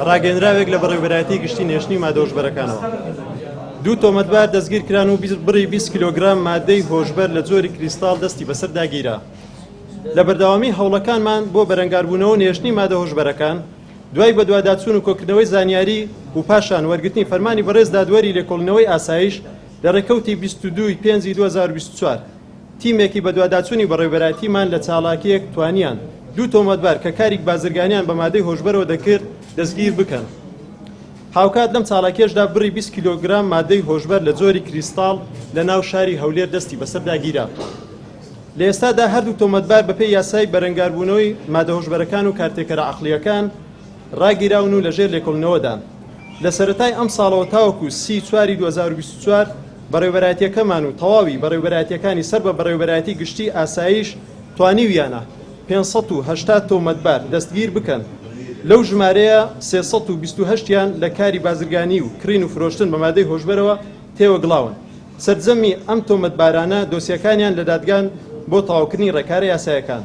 ڕاگەیەنراوێک لە بەڕێوەبەرایەتی گشتی نێشتنی مادە هۆشبەرەکانەوە. دوو تۆمەتبار دەستگیر کران و بڕی 20 کیلۆگرام مادەی هۆشبەر لە جۆری کریستاڵ دەستی بەسەر داگیرا. لە بەردەوامی هەوڵەکانمان بۆ بەرەنگاربوونەوە نێشتنی مادە هۆشبەرەکان دوای بە دواداچوون و کۆکردنەوەی زانیاری و پاشان وەرگرتنی فەرمانی بەڕێز دادوەری لێکۆڵینەوەی ئاسایش لە ڕێکەوتی 22/5/2004 تیمێکی بە دواداچوونی بەڕێوەبەرایەتیمان لە چاڵاکیەک توانیان دوو تۆمەتبار کە کارێک بازرگانیان بە مادەی هۆشبەرەوە دەکرد دەستگیر بکەن. هاوکات لەم چاڵاکیەشدا بڕی 20 کیلۆگرام مادەی هۆشبەر لە جۆری کریستاڵ لە ناو شاری هەولێر دەستی بەسەر داگیرا. لە ئێستادا هەردوو تۆمەتبار بەپێی یاسای بەرەنگاربوونەوەی مادە هۆشبەرەکان و کارتێکەرە عەقڵیەکان ڕاگیراون و لەژێر لێکۆڵینەوەدان. لە سەرەتای ئەم ساڵەوە تاوەکو 30/4/2024 بەڕێوەبەرایەتیەکەمان و تەواوی بەڕێوەبەرایەتیەکانی سەر بە بەڕێوەبەرایەتی گشتی ئاسایش توانیویانە 580 تۆمەتبار دەستگیر بکەن. لەو ژمارەیە 328یان لە کاری بازرگانی و کڕین و فرۆشتن بە مادەی هۆشبەرەوە تێوەگڵاون. سەرجەمی ئەم تۆمەتبارانە دۆسیەکانیان لە دادگان بۆ تەواوکردنی ڕێکارە یاسایەکان.